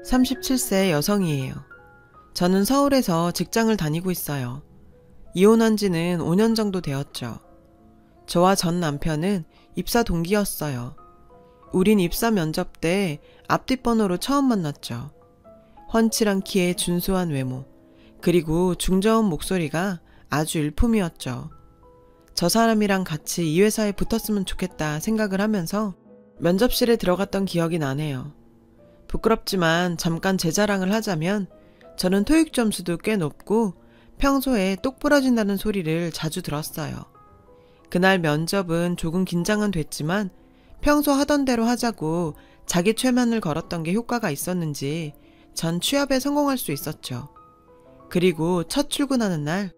37세 여성이에요. 저는 서울에서 직장을 다니고 있어요. 이혼한 지는 5년 정도 되었죠. 저와 전 남편은 입사 동기였어요. 우린 입사 면접 때 앞뒷번호로 처음 만났죠. 훤칠한 키에 준수한 외모, 그리고 중저음 목소리가 아주 일품이었죠. 저 사람이랑 같이 이 회사에 붙었으면 좋겠다 생각을 하면서 면접실에 들어갔던 기억이 나네요. 부끄럽지만 잠깐 제 자랑을 하자면 저는 토익 점수도 꽤 높고 평소에 똑 부러진다는 소리를 자주 들었어요. 그날 면접은 조금 긴장은 됐지만 평소 하던 대로 하자고 자기 최면을 걸었던 게 효과가 있었는지 전 취업에 성공할 수 있었죠. 그리고 첫 출근하는 날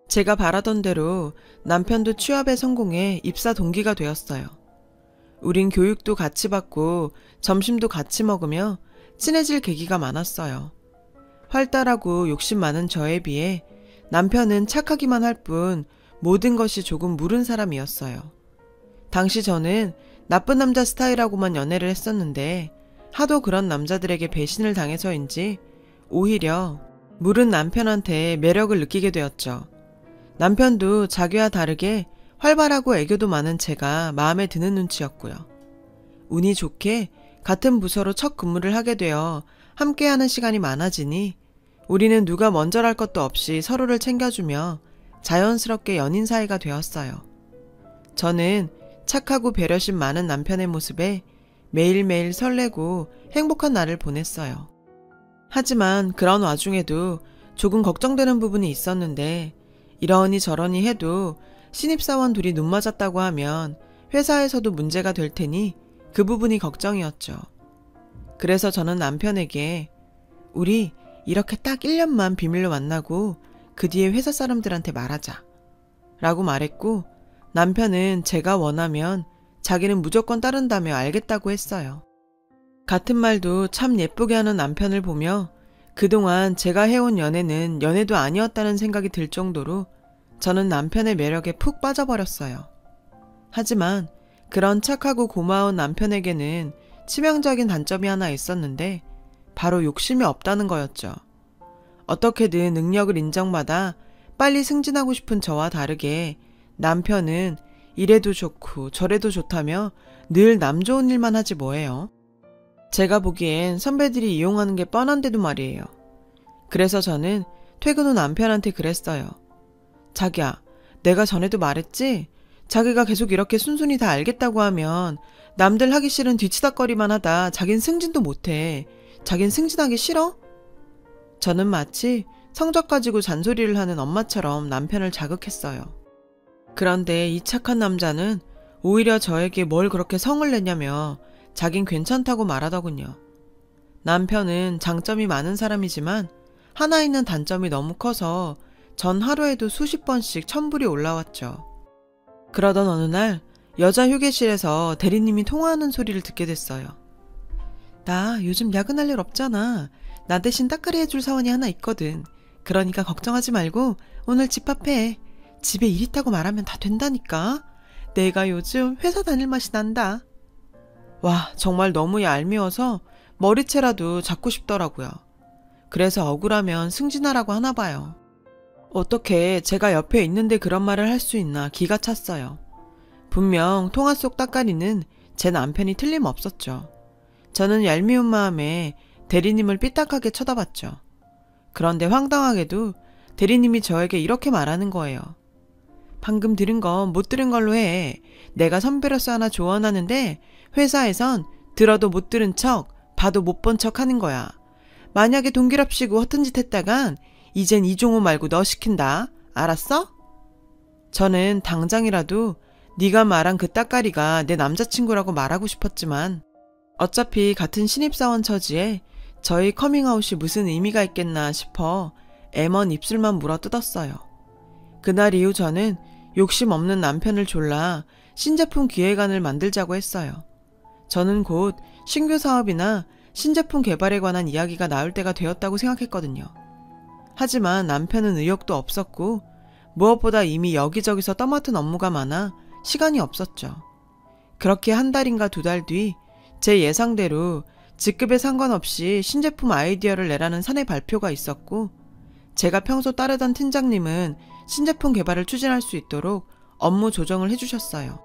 제가 바라던 대로 남편도 취업에 성공해 입사 동기가 되었어요. 우린 교육도 같이 받고 점심도 같이 먹으며 친해질 계기가 많았어요. 활달하고 욕심 많은 저에 비해 남편은 착하기만 할 뿐 모든 것이 조금 무른 사람이었어요. 당시 저는 나쁜 남자 스타일하고만 연애를 했었는데 하도 그런 남자들에게 배신을 당해서인지 오히려 무른 남편한테 매력을 느끼게 되었죠. 남편도 자기와 다르게 활발하고 애교도 많은 제가 마음에 드는 눈치였고요. 운이 좋게 같은 부서로 첫 근무를 하게 되어 함께하는 시간이 많아지니 우리는 누가 먼저랄 것도 없이 서로를 챙겨주며 자연스럽게 연인 사이가 되었어요. 저는 착하고 배려심 많은 남편의 모습에 매일매일 설레고 행복한 날을 보냈어요. 하지만 그런 와중에도 조금 걱정되는 부분이 있었는데 이러니 저러니 해도 신입사원 둘이 눈 맞았다고 하면 회사에서도 문제가 될 테니 그 부분이 걱정이었죠. 그래서 저는 남편에게 우리 이렇게 딱 1년만 비밀로 만나고 그 뒤에 회사 사람들한테 말하자 라고 말했고 남편은 제가 원하면 자기는 무조건 따른다며 알겠다고 했어요. 같은 말도 참 예쁘게 하는 남편을 보며 그동안 제가 해온 연애는 연애도 아니었다는 생각이 들 정도로 저는 남편의 매력에 푹 빠져버렸어요. 하지만 그런 착하고 고마운 남편에게는 치명적인 단점이 하나 있었는데 바로 욕심이 없다는 거였죠. 어떻게든 능력을 인정받아 빨리 승진하고 싶은 저와 다르게 남편은 이래도 좋고 저래도 좋다며 늘 남 좋은 일만 하지 뭐예요. 제가 보기엔 선배들이 이용하는 게 뻔한데도 말이에요. 그래서 저는 퇴근 후 남편한테 그랬어요. 자기야, 내가 전에도 말했지? 자기가 계속 이렇게 순순히 다 알겠다고 하면 남들 하기 싫은 뒤치다꺼리만 하다 자긴 승진도 못해. 자긴 승진하기 싫어? 저는 마치 성적 가지고 잔소리를 하는 엄마처럼 남편을 자극했어요. 그런데 이 착한 남자는 오히려 저에게 뭘 그렇게 성을 내냐며 자긴 괜찮다고 말하더군요. 남편은 장점이 많은 사람이지만 하나 있는 단점이 너무 커서 전 하루에도 수십 번씩 천불이 올라왔죠. 그러던 어느 날 여자 휴게실에서 대리님이 통화하는 소리를 듣게 됐어요. 나 요즘 야근할 일 없잖아. 나 대신 따까리 해줄 사원이 하나 있거든. 그러니까 걱정하지 말고 오늘 집합해. 집에 일 있다고 말하면 다 된다니까. 내가 요즘 회사 다닐 맛이 난다. 와, 정말 너무 얄미워서 머리채라도 잡고 싶더라고요. 그래서 억울하면 승진하라고 하나 봐요. 어떻게 제가 옆에 있는데 그런 말을 할 수 있나 기가 찼어요. 분명 통화 속 따까리는 제 남편이 틀림없었죠. 저는 얄미운 마음에 대리님을 삐딱하게 쳐다봤죠. 그런데 황당하게도 대리님이 저에게 이렇게 말하는 거예요. 방금 들은 건 못 들은 걸로 해. 내가 선배로서 하나 조언하는데 회사에선 들어도 못 들은 척, 봐도 못 본 척 하는 거야. 만약에 동기랍시고 허튼 짓 했다간 이젠 이종호 말고 너 시킨다. 알았어? 저는 당장이라도 네가 말한 그 따까리가 내 남자친구라고 말하고 싶었지만 어차피 같은 신입사원 처지에 저희 커밍아웃이 무슨 의미가 있겠나 싶어 애먼 입술만 물어뜯었어요. 그날 이후 저는 욕심 없는 남편을 졸라 신제품 기획안을 만들자고 했어요. 저는 곧 신규 사업이나 신제품 개발에 관한 이야기가 나올 때가 되었다고 생각했거든요. 하지만 남편은 의욕도 없었고 무엇보다 이미 여기저기서 떠맡은 업무가 많아 시간이 없었죠. 그렇게 한 달인가 두 달 뒤 제 예상대로 직급에 상관없이 신제품 아이디어를 내라는 사내 발표가 있었고, 제가 평소 따르던 팀장님은 신제품 개발을 추진할 수 있도록 업무 조정을 해주셨어요.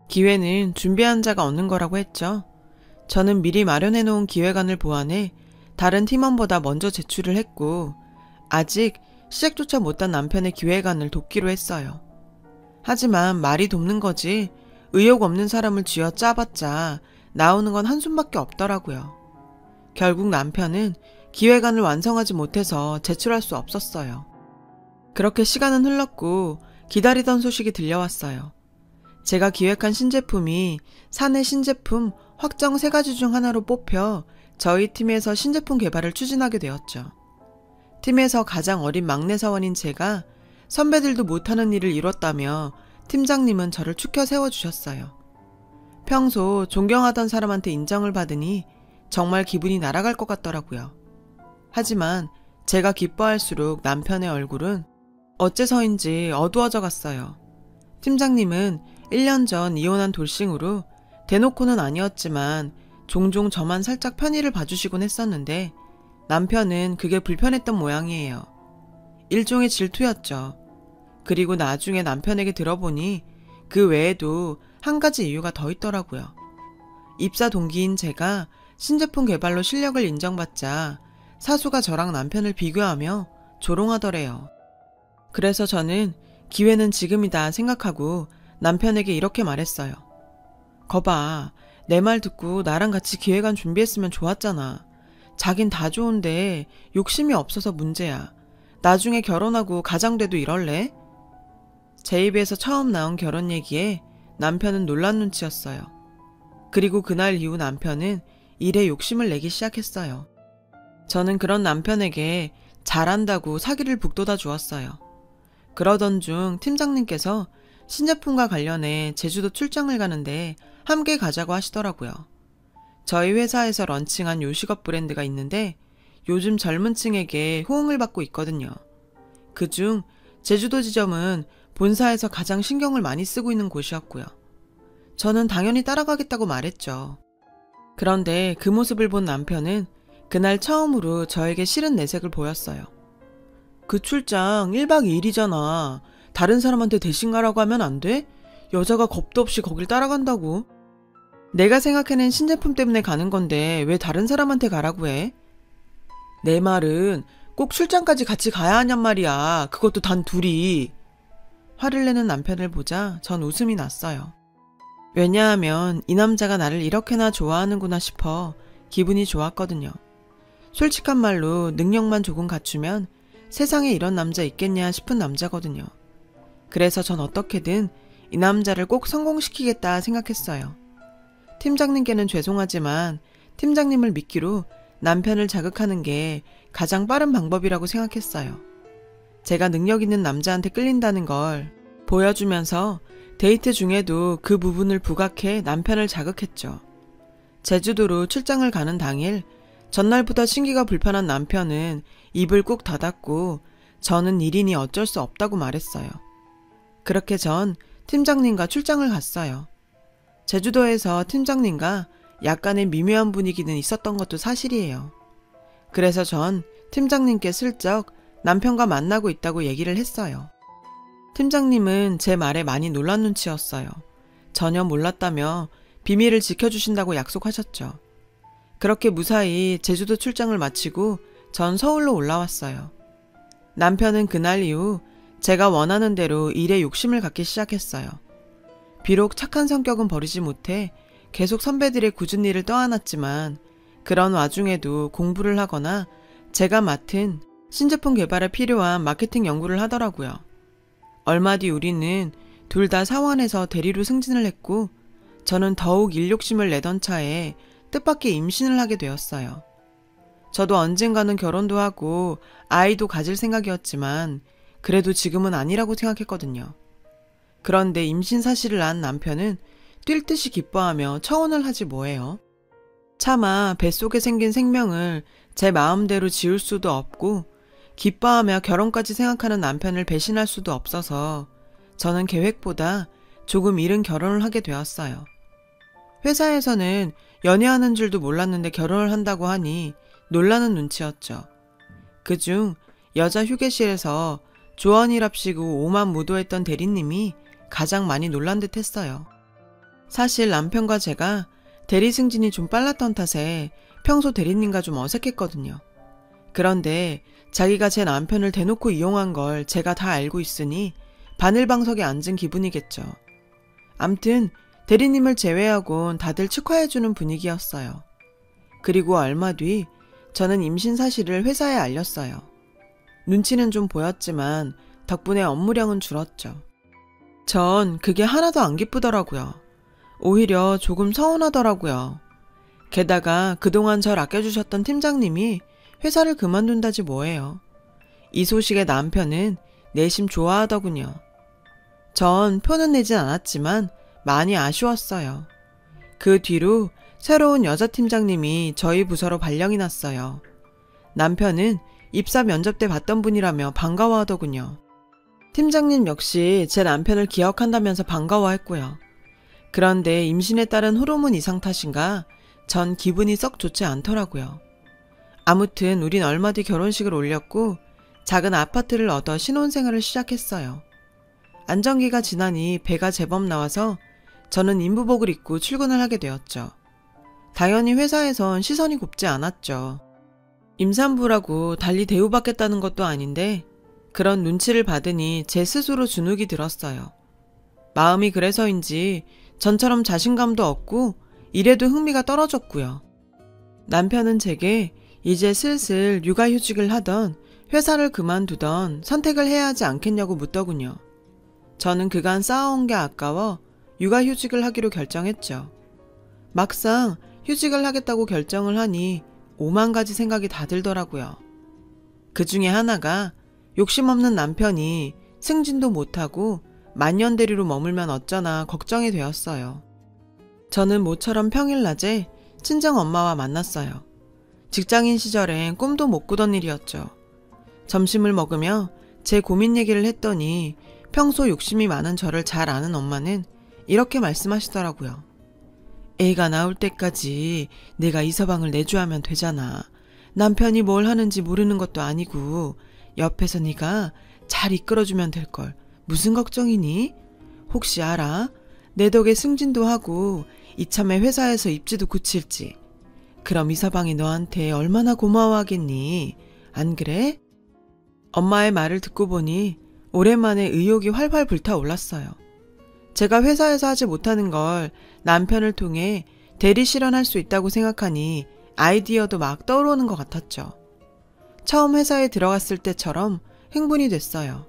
기회는 준비한 자가 얻는 거라고 했죠. 저는 미리 마련해 놓은 기획안을 보완해 다른 팀원보다 먼저 제출을 했고, 아직 시작조차 못한 남편의 기획안을 돕기로 했어요. 하지만 말이 돕는 거지 의욕 없는 사람을 쥐어 짜봤자 나오는 건 한숨밖에 없더라고요. 결국 남편은 기획안을 완성하지 못해서 제출할 수 없었어요. 그렇게 시간은 흘렀고 기다리던 소식이 들려왔어요. 제가 기획한 신제품이 사내 신제품 확정 3가지 중 하나로 뽑혀 저희 팀에서 신제품 개발을 추진하게 되었죠. 팀에서 가장 어린 막내 사원인 제가 선배들도 못하는 일을 이뤘다며 팀장님은 저를 추켜 세워주셨어요. 평소 존경하던 사람한테 인정을 받으니 정말 기분이 날아갈 것 같더라고요. 하지만 제가 기뻐할수록 남편의 얼굴은 어째서인지 어두워져 갔어요. 팀장님은 1년 전 이혼한 돌싱으로 대놓고는 아니었지만 종종 저만 살짝 편의를 봐주시곤 했었는데 남편은 그게 불편했던 모양이에요. 일종의 질투였죠. 그리고 나중에 남편에게 들어보니 그 외에도 한 가지 이유가 더 있더라고요. 입사 동기인 제가 신제품 개발로 실력을 인정받자 사수가 저랑 남편을 비교하며 조롱하더래요. 그래서 저는 기회는 지금이다 생각하고 남편에게 이렇게 말했어요. 거봐, 내 말 듣고 나랑 같이 기획안 준비했으면 좋았잖아. 자긴 다 좋은데 욕심이 없어서 문제야. 나중에 결혼하고 가장돼도 이럴래? 제 입에서 처음 나온 결혼 얘기에 남편은 놀란 눈치였어요. 그리고 그날 이후 남편은 일에 욕심을 내기 시작했어요. 저는 그런 남편에게 잘한다고 사기를 북돋아 주었어요. 그러던 중 팀장님께서 신제품과 관련해 제주도 출장을 가는데 함께 가자고 하시더라고요. 저희 회사에서 런칭한 요식업 브랜드가 있는데 요즘 젊은 층에게 호응을 받고 있거든요. 그중 제주도 지점은 본사에서 가장 신경을 많이 쓰고 있는 곳이었고요. 저는 당연히 따라가겠다고 말했죠. 그런데 그 모습을 본 남편은 그날 처음으로 저에게 싫은 내색을 보였어요. 그 출장 1박 2일이잖아. 다른 사람한테 대신 가라고 하면 안 돼? 여자가 겁도 없이 거길 따라간다고. 내가 생각해낸 신제품 때문에 가는 건데 왜 다른 사람한테 가라고 해? 내 말은 꼭 출장까지 같이 가야 하냔 말이야. 그것도 단 둘이. 화를 내는 남편을 보자 전 웃음이 났어요. 왜냐하면 이 남자가 나를 이렇게나 좋아하는구나 싶어 기분이 좋았거든요. 솔직한 말로 능력만 조금 갖추면 세상에 이런 남자 있겠냐 싶은 남자거든요. 그래서 전 어떻게든 이 남자를 꼭 성공시키겠다 생각했어요. 팀장님께는 죄송하지만 팀장님을 믿기로 남편을 자극하는 게 가장 빠른 방법이라고 생각했어요. 제가 능력 있는 남자한테 끌린다는 걸 보여주면서 데이트 중에도 그 부분을 부각해 남편을 자극했죠. 제주도로 출장을 가는 당일 전날부터 신기가 불편한 남편은 입을 꾹 닫았고 저는 일이니 어쩔 수 없다고 말했어요. 그렇게 전 팀장님과 출장을 갔어요. 제주도에서 팀장님과 약간의 미묘한 분위기는 있었던 것도 사실이에요. 그래서 전 팀장님께 슬쩍 남편과 만나고 있다고 얘기를 했어요. 팀장님은 제 말에 많이 놀란 눈치였어요. 전혀 몰랐다며 비밀을 지켜주신다고 약속하셨죠. 그렇게 무사히 제주도 출장을 마치고 전 서울로 올라왔어요. 남편은 그날 이후 제가 원하는 대로 일에 욕심을 갖기 시작했어요. 비록 착한 성격은 버리지 못해 계속 선배들의 굳은 일을 떠안았지만 그런 와중에도 공부를 하거나 제가 맡은 신제품 개발에 필요한 마케팅 연구를 하더라고요. 얼마 뒤 우리는 둘 다 사원에서 대리로 승진을 했고 저는 더욱 일욕심을 내던 차에 뜻밖의 임신을 하게 되었어요. 저도 언젠가는 결혼도 하고 아이도 가질 생각이었지만 그래도 지금은 아니라고 생각했거든요. 그런데 임신 사실을 안 남편은 뛸 듯이 기뻐하며 청혼을 하지 뭐예요. 차마 뱃속에 생긴 생명을 제 마음대로 지울 수도 없고 기뻐하며 결혼까지 생각하는 남편을 배신할 수도 없어서 저는 계획보다 조금 이른 결혼을 하게 되었어요. 회사에서는 연애하는 줄도 몰랐는데 결혼을 한다고 하니 놀라는 눈치였죠. 그중 여자 휴게실에서 조언이랍시고 오만 무도했던 대리님이 가장 많이 놀란 듯 했어요. 사실 남편과 제가 대리 승진이 좀 빨랐던 탓에 평소 대리님과 좀 어색했거든요. 그런데 자기가 제 남편을 대놓고 이용한 걸 제가 다 알고 있으니 바늘방석에 앉은 기분이겠죠. 암튼 대리님을 제외하곤 다들 축하해주는 분위기였어요. 그리고 얼마 뒤 저는 임신 사실을 회사에 알렸어요. 눈치는 좀 보였지만 덕분에 업무량은 줄었죠. 전 그게 하나도 안 기쁘더라고요. 오히려 조금 서운하더라고요. 게다가 그동안 절 아껴주셨던 팀장님이 회사를 그만둔다지 뭐예요. 이 소식에 남편은 내심 좋아하더군요. 전 표는 내진 않았지만 많이 아쉬웠어요. 그 뒤로 새로운 여자 팀장님이 저희 부서로 발령이 났어요. 남편은 입사 면접 때 봤던 분이라며 반가워하더군요. 팀장님 역시 제 남편을 기억한다면서 반가워했고요. 그런데 임신에 따른 호르몬 이상 탓인가 전 기분이 썩 좋지 않더라고요. 아무튼 우린 얼마 뒤 결혼식을 올렸고 작은 아파트를 얻어 신혼생활을 시작했어요. 안정기가 지나니 배가 제법 나와서 저는 인부복을 입고 출근을 하게 되었죠. 당연히 회사에선 시선이 곱지 않았죠. 임산부라고 달리 대우받겠다는 것도 아닌데 그런 눈치를 받으니 제 스스로 주눅이 들었어요. 마음이 그래서인지 전처럼 자신감도 없고 일에도 흥미가 떨어졌고요. 남편은 제게 이제 슬슬 육아휴직을 하던 회사를 그만두던 선택을 해야 하지 않겠냐고 묻더군요. 저는 그간 쌓아온 게 아까워 육아휴직을 하기로 결정했죠. 막상 휴직을 하겠다고 결정을 하니 5만 가지 생각이 다 들더라고요. 그 중에 하나가 욕심 없는 남편이 승진도 못하고 만년대리로 머물면 어쩌나 걱정이 되었어요. 저는 모처럼 평일낮에 친정엄마와 만났어요. 직장인 시절엔 꿈도 못 꾸던 일이었죠. 점심을 먹으며 제 고민 얘기를 했더니 평소 욕심이 많은 저를 잘 아는 엄마는 이렇게 말씀하시더라고요. 애가 나올 때까지 내가 이 서방을 내조하면 되잖아. 남편이 뭘 하는지 모르는 것도 아니고 옆에서 네가 잘 이끌어주면 될걸. 무슨 걱정이니? 혹시 알아? 내 덕에 승진도 하고 이참에 회사에서 입지도 굳힐지. 그럼 이 서방이 너한테 얼마나 고마워하겠니? 안 그래? 엄마의 말을 듣고 보니 오랜만에 의욕이 활활 불타올랐어요. 제가 회사에서 하지 못하는 걸 남편을 통해 대리 실현할 수 있다고 생각하니 아이디어도 막 떠오르는 것 같았죠. 처음 회사에 들어갔을 때처럼 흥분이 됐어요.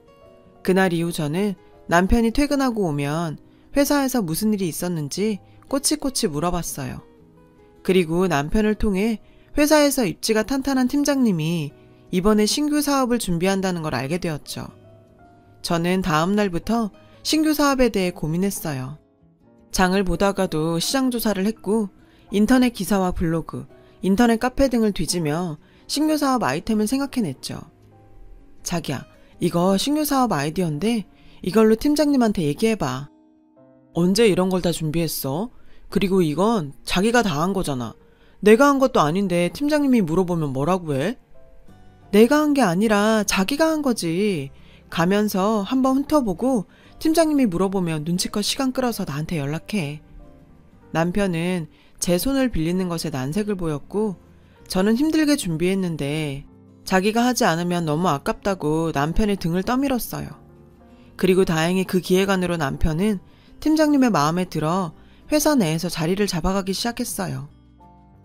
그날 이후 저는 남편이 퇴근하고 오면 회사에서 무슨 일이 있었는지 꼬치꼬치 물어봤어요. 그리고 남편을 통해 회사에서 입지가 탄탄한 팀장님이 이번에 신규 사업을 준비한다는 걸 알게 되었죠. 저는 다음 날부터 신규 사업에 대해 고민했어요. 장을 보다가도 시장 조사를 했고 인터넷 기사와 블로그, 인터넷 카페 등을 뒤지며 신규 사업 아이템을 생각해냈죠. 자기야, 이거 신규 사업 아이디어인데 이걸로 팀장님한테 얘기해봐. 언제 이런 걸 다 준비했어? 그리고 이건 자기가 다 한 거잖아. 내가 한 것도 아닌데 팀장님이 물어보면 뭐라고 해? 내가 한 게 아니라 자기가 한 거지. 가면서 한번 훑어보고 팀장님이 물어보면 눈치껏 시간 끌어서 나한테 연락해. 남편은 제 손을 빌리는 것에 난색을 보였고 저는 힘들게 준비했는데 자기가 하지 않으면 너무 아깝다고 남편의 등을 떠밀었어요. 그리고 다행히 그 기획안으로 남편은 팀장님의 마음에 들어 회사 내에서 자리를 잡아가기 시작했어요.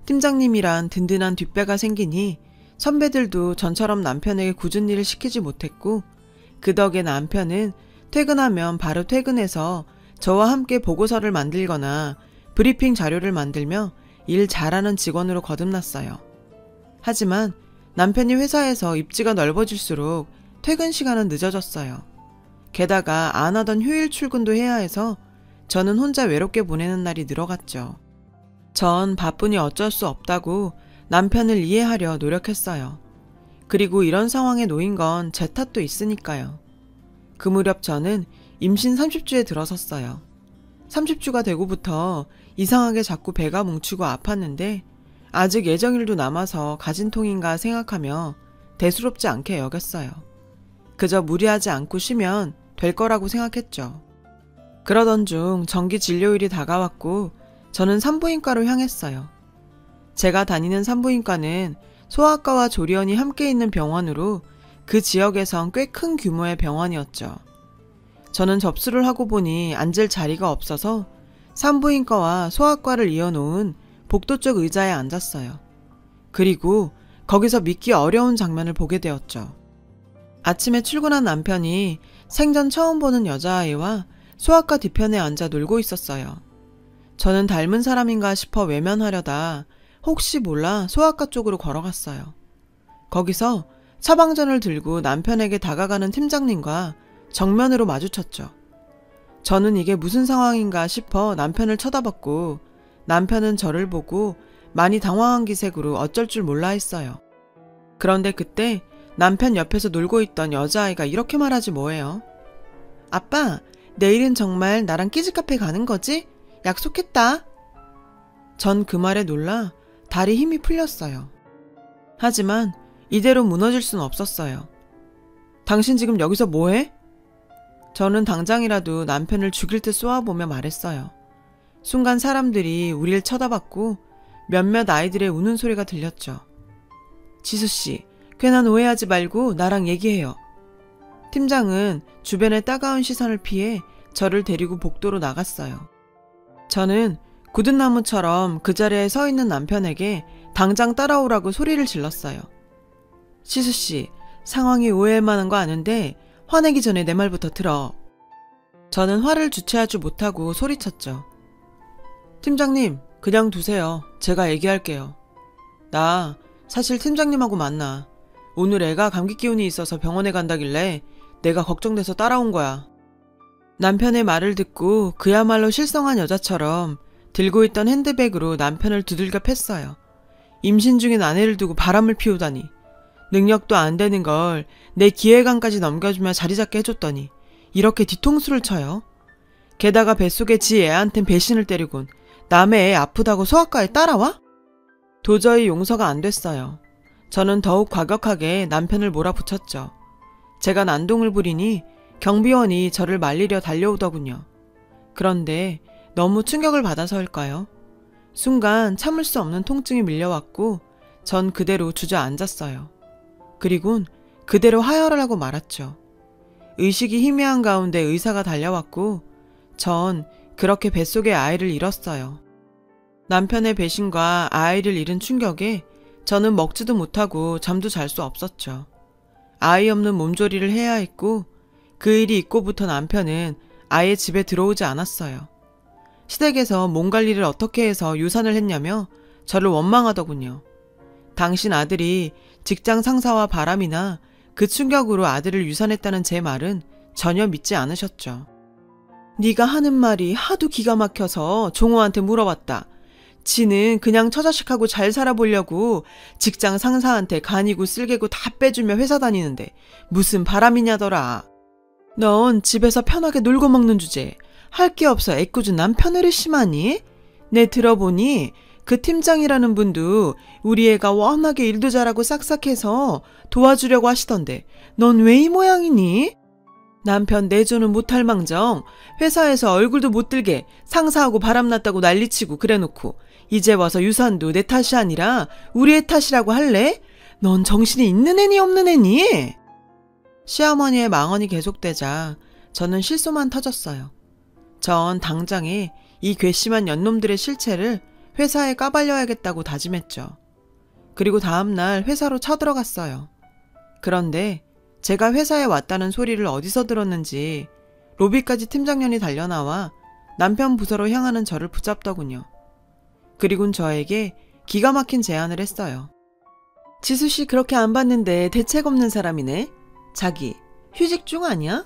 팀장님이란 든든한 뒷배가 생기니 선배들도 전처럼 남편에게 굳은 일을 시키지 못했고 그 덕에 남편은 퇴근하면 바로 퇴근해서 저와 함께 보고서를 만들거나 브리핑 자료를 만들며 일 잘하는 직원으로 거듭났어요. 하지만 남편이 회사에서 입지가 넓어질수록 퇴근 시간은 늦어졌어요. 게다가 안 하던 휴일 출근도 해야 해서 저는 혼자 외롭게 보내는 날이 늘어갔죠. 전 바쁘니 어쩔 수 없다고 남편을 이해하려 노력했어요. 그리고 이런 상황에 놓인 건 제 탓도 있으니까요. 그 무렵 저는 임신 30주에 들어섰어요. 30주가 되고부터 이상하게 자꾸 배가 뭉치고 아팠는데 아직 예정일도 남아서 가진 통인가 생각하며 대수롭지 않게 여겼어요. 그저 무리하지 않고 쉬면 될 거라고 생각했죠. 그러던 중 정기 진료일이 다가왔고 저는 산부인과로 향했어요. 제가 다니는 산부인과는 소아과와 조리원이 함께 있는 병원으로 그 지역에선 꽤 큰 규모의 병원이었죠. 저는 접수를 하고 보니 앉을 자리가 없어서 산부인과와 소아과를 이어놓은 복도 쪽 의자에 앉았어요. 그리고 거기서 믿기 어려운 장면을 보게 되었죠. 아침에 출근한 남편이 생전 처음 보는 여자아이와 소아과 뒤편에 앉아 놀고 있었어요. 저는 닮은 사람인가 싶어 외면하려다 혹시 몰라 소아과 쪽으로 걸어갔어요. 거기서 처방전을 들고 남편에게 다가가는 팀장님과 정면으로 마주쳤죠. 저는 이게 무슨 상황인가 싶어 남편을 쳐다봤고 남편은 저를 보고 많이 당황한 기색으로 어쩔 줄 몰라 했어요. 그런데 그때 남편 옆에서 놀고 있던 여자아이가 이렇게 말하지 뭐예요. 아빠, 내일은 정말 나랑 키즈카페 가는 거지? 약속했다. 전 그 말에 놀라 다리 힘이 풀렸어요. 하지만 이대로 무너질 순 없었어요. 당신 지금 여기서 뭐해? 저는 당장이라도 남편을 죽일 듯 쏘아보며 말했어요. 순간 사람들이 우릴 쳐다봤고 몇몇 아이들의 우는 소리가 들렸죠. 지수씨, 괜한 오해하지 말고 나랑 얘기해요. 팀장은 주변의 따가운 시선을 피해 저를 데리고 복도로 나갔어요. 저는 굳은 나무처럼 그 자리에 서 있는 남편에게 당장 따라오라고 소리를 질렀어요. 지수씨, 상황이 오해할 만한 거 아는데 화내기 전에 내 말부터 들어. 저는 화를 주체하지 못하고 소리쳤죠. 팀장님, 그냥 두세요. 제가 얘기할게요. 나 사실 팀장님하고 만나. 오늘 애가 감기 기운이 있어서 병원에 간다길래 내가 걱정돼서 따라온 거야. 남편의 말을 듣고 그야말로 실성한 여자처럼 들고 있던 핸드백으로 남편을 두들겨 팼어요. 임신 중인 아내를 두고 바람을 피우다니. 능력도 안 되는 걸 내 기획안까지 넘겨주며 자리 잡게 해줬더니 이렇게 뒤통수를 쳐요. 게다가 뱃속에 지 애한텐 배신을 때리곤 남의 애 아프다고 소아과에 따라와? 도저히 용서가 안 됐어요. 저는 더욱 과격하게 남편을 몰아붙였죠. 제가 난동을 부리니 경비원이 저를 말리려 달려오더군요. 그런데 너무 충격을 받아서일까요? 순간 참을 수 없는 통증이 밀려왔고 전 그대로 주저앉았어요. 그리곤 그대로 하혈을 하고 말았죠. 의식이 희미한 가운데 의사가 달려왔고 전 그렇게 뱃속에 아이를 잃었어요. 남편의 배신과 아이를 잃은 충격에 저는 먹지도 못하고 잠도 잘 수 없었죠. 아이 없는 몸조리를 해야 했고 그 일이 있고부터 남편은 아예 집에 들어오지 않았어요. 시댁에서 몸 관리를 어떻게 해서 유산을 했냐며 저를 원망하더군요. 당신 아들이 직장 상사와 바람이나 그 충격으로 아들을 유산했다는 제 말은 전혀 믿지 않으셨죠. 네가 하는 말이 하도 기가 막혀서 종호한테 물어봤다. 지는 그냥 처자식하고 잘 살아보려고 직장 상사한테 간이고 쓸개고 다 빼주며 회사 다니는데 무슨 바람이냐더라. 넌 집에서 편하게 놀고 먹는 주제에 할 게 없어 애꿎은 남편을 심하니? 내 들어보니 그 팀장이라는 분도 우리 애가 워낙에 일도 잘하고 싹싹해서 도와주려고 하시던데 넌 왜 이 모양이니? 남편 내조는 못할 망정 회사에서 얼굴도 못 들게 상사하고 바람났다고 난리치고 그래놓고 이제 와서 유산도 내 탓이 아니라 우리 애 탓이라고 할래? 넌 정신이 있는 애니 없는 애니? 시어머니의 망언이 계속되자 저는 실소만 터졌어요. 전 당장에 이 괘씸한 연놈들의 실체를 회사에 까발려야겠다고 다짐했죠. 그리고 다음날 회사로 쳐들어갔어요. 그런데 제가 회사에 왔다는 소리를 어디서 들었는지 로비까지 팀장년이 달려나와 남편 부서로 향하는 저를 붙잡더군요. 그리곤 저에게 기가 막힌 제안을 했어요. 지수씨 그렇게 안 봤는데 대책 없는 사람이네. 자기 휴직 중 아니야?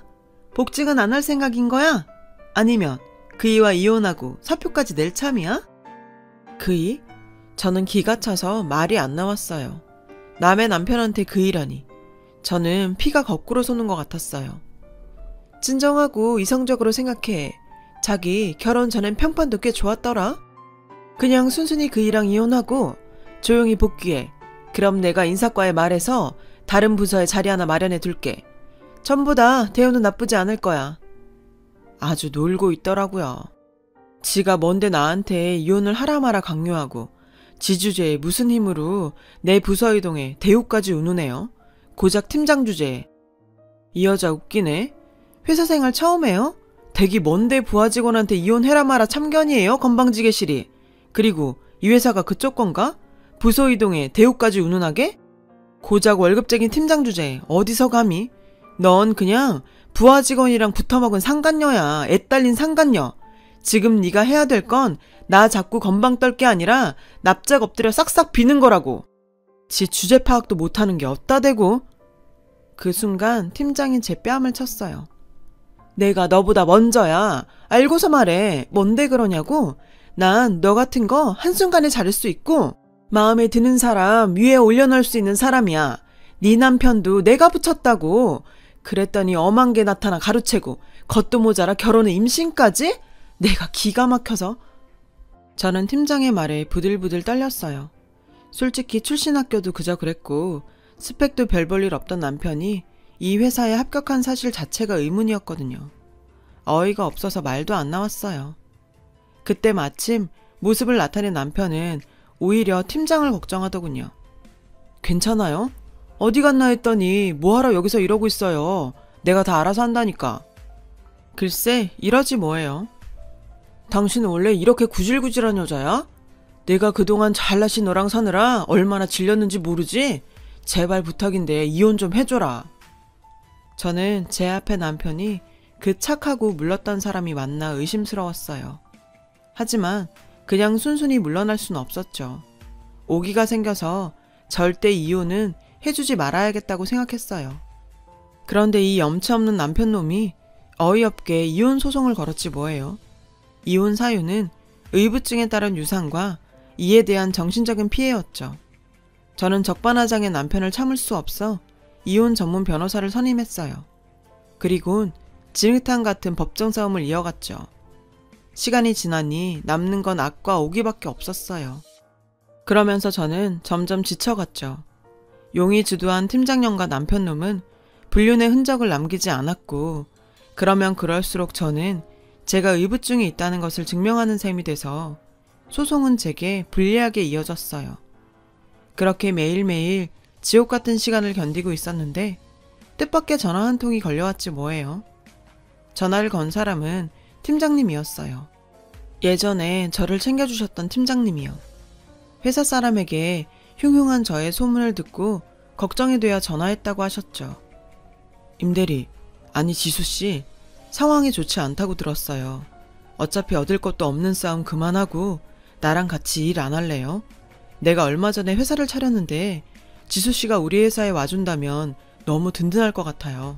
복직은 안 할 생각인 거야? 아니면 그이와 이혼하고 사표까지 낼 참이야? 그이? 저는 기가 차서 말이 안 나왔어요. 남의 남편한테 그이라니. 저는 피가 거꾸로 솟는 것 같았어요. 진정하고 이성적으로 생각해. 자기 결혼 전엔 평판도 꽤 좋았더라. 그냥 순순히 그 이랑 이혼하고 조용히 복귀해. 그럼 내가 인사과에 말해서 다른 부서에 자리 하나 마련해 둘게. 전부 다 대우는 나쁘지 않을 거야. 아주 놀고 있더라고요. 지가 뭔데 나한테 이혼을 하라 마라 강요하고 지주제에 무슨 힘으로 내 부서 이동에 대우까지 운우네요. 고작 팀장 주제에. 이 여자 웃기네. 회사 생활 처음 해요? 댁이 뭔데 부하 직원한테 이혼해라 마라 참견이에요? 건방지게실이. 그리고 이 회사가 그쪽 건가? 부서 이동에 대우까지 운운하게? 고작 월급쟁이 팀장 주제에 어디서 감히? 넌 그냥 부하 직원이랑 붙어먹은 상간녀야. 애 딸린 상간녀. 지금 네가 해야 될 건 나 자꾸 건방 떨 게 아니라 납작 엎드려 싹싹 비는 거라고. 지 주제 파악도 못하는 게 어따 대고. 그 순간 팀장이 제 뺨을 쳤어요. 내가 너보다 먼저야. 알고서 말해. 뭔데 그러냐고. 난 너 같은 거 한순간에 자를 수 있고 마음에 드는 사람 위에 올려놓을 수 있는 사람이야. 네 남편도 내가 붙였다고. 그랬더니 엄한 게 나타나 가로채고 겉도 모자라 결혼에 임신까지? 내가 기가 막혀서. 저는 팀장의 말에 부들부들 떨렸어요. 솔직히 출신 학교도 그저 그랬고 스펙도 별 볼 일 없던 남편이 이 회사에 합격한 사실 자체가 의문이었거든요. 어이가 없어서 말도 안 나왔어요. 그때 마침 모습을 나타낸 남편은 오히려 팀장을 걱정하더군요. 괜찮아요? 어디 갔나 했더니 뭐하러 여기서 이러고 있어요. 내가 다 알아서 한다니까. 글쎄 이러지 뭐예요. 당신은 원래 이렇게 구질구질한 여자야? 내가 그동안 잘나신 너랑 사느라 얼마나 질렸는지 모르지? 제발 부탁인데 이혼 좀 해줘라. 저는 제 앞에 남편이 그 착하고 물렀던 사람이 맞나 의심스러웠어요. 하지만 그냥 순순히 물러날 순 없었죠. 오기가 생겨서 절대 이혼은 해주지 말아야겠다고 생각했어요. 그런데 이 염치 없는 남편놈이 어이없게 이혼 소송을 걸었지 뭐예요. 이혼 사유는 의부증에 따른 유산과 이에 대한 정신적인 피해였죠. 저는 적반하장의 남편을 참을 수 없어 이혼 전문 변호사를 선임했어요. 그리곤 진흙탕 같은 법정 싸움을 이어갔죠. 시간이 지나니 남는 건 악과 오기밖에 없었어요. 그러면서 저는 점점 지쳐갔죠. 용이 주도한 팀장년과 남편놈은 불륜의 흔적을 남기지 않았고 그러면 그럴수록 저는 제가 의부증이 있다는 것을 증명하는 셈이 돼서 소송은 제게 불리하게 이어졌어요. 그렇게 매일매일 지옥 같은 시간을 견디고 있었는데 뜻밖의 전화 한 통이 걸려왔지 뭐예요. 전화를 건 사람은 팀장님이었어요. 예전에 저를 챙겨주셨던 팀장님이요. 회사 사람에게 흉흉한 저의 소문을 듣고 걱정이 되어 전화했다고 하셨죠. 임대리, 아니 지수씨, 상황이 좋지 않다고 들었어요. 어차피 얻을 것도 없는 싸움 그만하고 나랑 같이 일 안 할래요? 내가 얼마 전에 회사를 차렸는데 지수씨가 우리 회사에 와준다면 너무 든든할 것 같아요.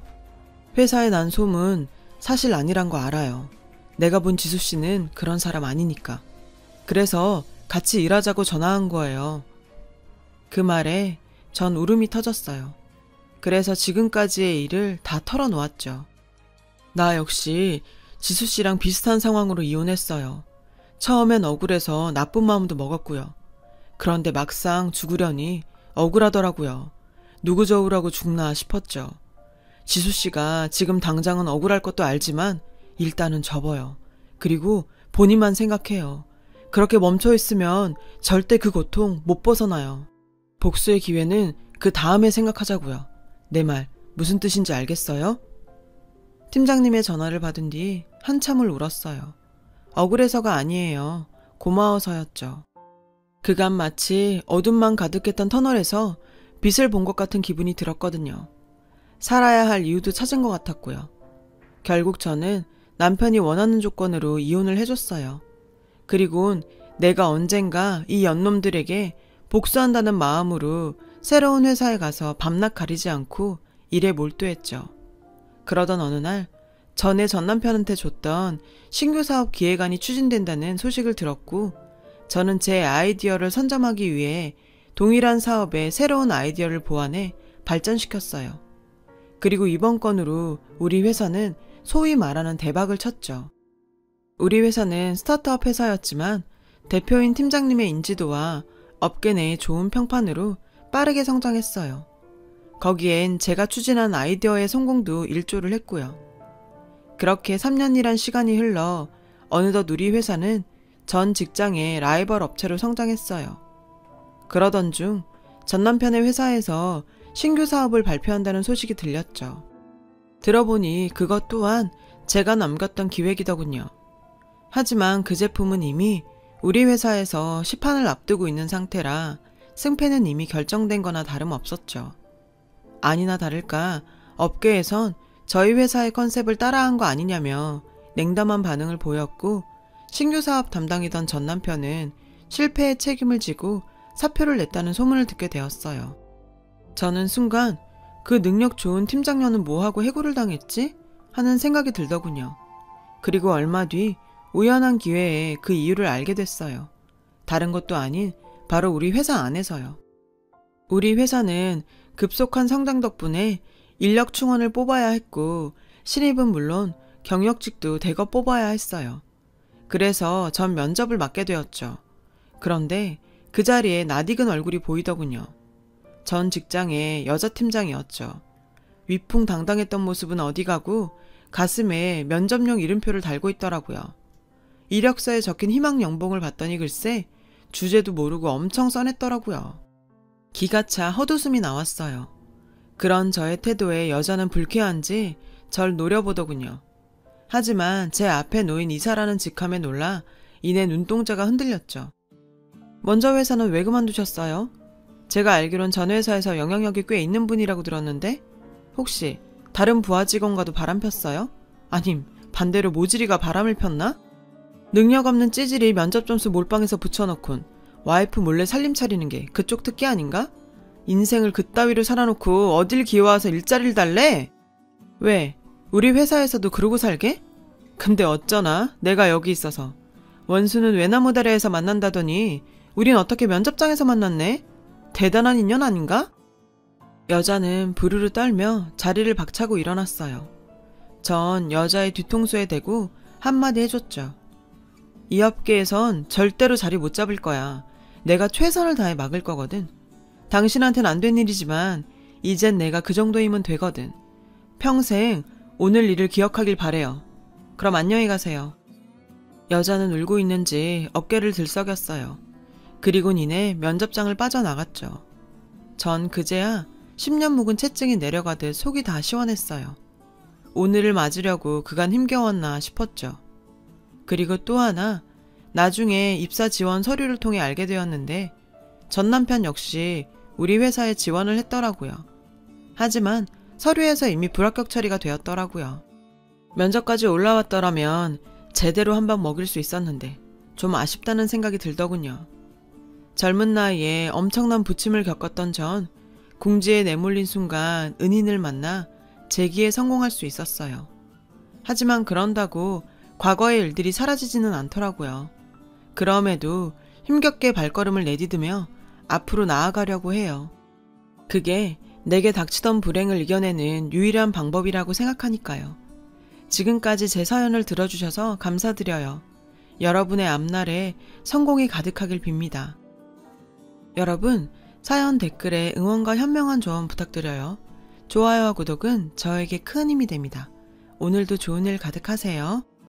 회사에 난 소문 사실 아니란 거 알아요. 내가 본 지수씨는 그런 사람 아니니까. 그래서 같이 일하자고 전화한 거예요. 그 말에 전 울음이 터졌어요. 그래서 지금까지의 일을 다 털어놓았죠. 나 역시 지수씨랑 비슷한 상황으로 이혼했어요. 처음엔 억울해서 나쁜 마음도 먹었고요. 그런데 막상 죽으려니 억울하더라고요. 누구 저우라고 죽나 싶었죠. 지수씨가 지금 당장은 억울할 것도 알지만 일단은 접어요. 그리고 본인만 생각해요. 그렇게 멈춰있으면 절대 그 고통 못 벗어나요. 복수의 기회는 그 다음에 생각하자고요. 내 말 무슨 뜻인지 알겠어요? 팀장님의 전화를 받은 뒤 한참을 울었어요. 억울해서가 아니에요. 고마워서였죠. 그간 마치 어둠만 가득했던 터널에서 빛을 본 것 같은 기분이 들었거든요. 살아야 할 이유도 찾은 것 같았고요. 결국 저는 남편이 원하는 조건으로 이혼을 해줬어요. 그리곤 내가 언젠가 이 연놈들에게 복수한다는 마음으로 새로운 회사에 가서 밤낮 가리지 않고 일에 몰두했죠. 그러던 어느 날 전에 전남편한테 줬던 신규 사업 기획안이 추진된다는 소식을 들었고 저는 제 아이디어를 선점하기 위해 동일한 사업에 새로운 아이디어를 보완해 발전시켰어요. 그리고 이번 건으로 우리 회사는 소위 말하는 대박을 쳤죠. 우리 회사는 스타트업 회사였지만 대표인 팀장님의 인지도와 업계 내의 좋은 평판으로 빠르게 성장했어요. 거기엔 제가 추진한 아이디어의 성공도 일조를 했고요. 그렇게 3년이란 시간이 흘러 어느덧 우리 회사는 전 직장의 라이벌 업체로 성장했어요. 그러던 중 전 남편의 회사에서 신규 사업을 발표한다는 소식이 들렸죠. 들어보니 그것 또한 제가 남겼던 기획이더군요. 하지만 그 제품은 이미 우리 회사에서 시판을 앞두고 있는 상태라 승패는 이미 결정된 거나 다름없었죠. 아니나 다를까 업계에선 저희 회사의 컨셉을 따라한 거 아니냐며 냉담한 반응을 보였고, 신규 사업 담당이던 전 남편은 실패의 책임을 지고 사표를 냈다는 소문을 듣게 되었어요. 저는 순간 그 능력 좋은 팀장녀는 뭐하고 해고를 당했지? 하는 생각이 들더군요. 그리고 얼마 뒤 우연한 기회에 그 이유를 알게 됐어요. 다른 것도 아닌 바로 우리 회사 안에서요. 우리 회사는 급속한 성장 덕분에 인력 충원을 뽑아야 했고, 신입은 물론 경력직도 대거 뽑아야 했어요. 그래서 전 면접을 맡게 되었죠. 그런데 그 자리에 낯익은 얼굴이 보이더군요. 전 직장의 여자 팀장이었죠. 위풍당당했던 모습은 어디 가고 가슴에 면접용 이름표를 달고 있더라고요. 이력서에 적힌 희망 연봉을 봤더니 글쎄 주제도 모르고 엄청 써냈더라고요. 기가 차 헛웃음이 나왔어요. 그런 저의 태도에 여자는 불쾌한지 절 노려보더군요. 하지만 제 앞에 놓인 이사라는 직함에 놀라 이내 눈동자가 흔들렸죠. 먼저 회사는 왜 그만두셨어요? 제가 알기론 전 회사에서 영향력이 꽤 있는 분이라고 들었는데 혹시 다른 부하 직원과도 바람 폈어요? 아님 반대로 모지리가 바람을 폈나? 능력 없는 찌질이 면접 점수 몰빵해서 붙여놓곤 와이프 몰래 살림 차리는 게 그쪽 특기 아닌가? 인생을 그따위로 살아놓고 어딜 기어와서 일자리를 달래? 왜? 우리 회사에서도 그러고 살게? 근데 어쩌나 내가 여기 있어서. 원수는 외나무다리에서 만난다더니 우린 어떻게 면접장에서 만났네? 대단한 인연 아닌가? 여자는 부르르 떨며 자리를 박차고 일어났어요. 전 여자의 뒤통수에 대고 한마디 해줬죠. 이 업계에선 절대로 자리 못 잡을 거야. 내가 최선을 다해 막을 거거든. 당신한테는 안 된 일이지만 이젠 내가 그 정도이면 되거든. 평생 오늘 일을 기억하길 바래요. 그럼 안녕히 가세요. 여자는 울고 있는지 어깨를 들썩였어요. 그리곤 이내 면접장을 빠져나갔죠. 전 그제야 10년 묵은 채증이 내려가듯 속이 다 시원했어요. 오늘을 맞으려고 그간 힘겨웠나 싶었죠. 그리고 또 하나, 나중에 입사 지원 서류를 통해 알게 되었는데 전 남편 역시 우리 회사에 지원을 했더라고요. 하지만 서류에서 이미 불합격 처리가 되었더라고요. 면접까지 올라왔더라면 제대로 한번 먹일 수 있었는데 좀 아쉽다는 생각이 들더군요. 젊은 나이에 엄청난 부침을 겪었던 전 궁지에 내몰린 순간 은인을 만나 재기에 성공할 수 있었어요. 하지만 그런다고 과거의 일들이 사라지지는 않더라고요. 그럼에도 힘겹게 발걸음을 내디디며 앞으로 나아가려고 해요. 그게 내게 닥치던 불행을 이겨내는 유일한 방법이라고 생각하니까요. 지금까지 제 사연을 들어주셔서 감사드려요. 여러분의 앞날에 성공이 가득하길 빕니다. 여러분, 사연 댓글에 응원과 현명한 조언 부탁드려요. 좋아요와 구독은 저에게 큰 힘이 됩니다. 오늘도 좋은 일 가득하세요.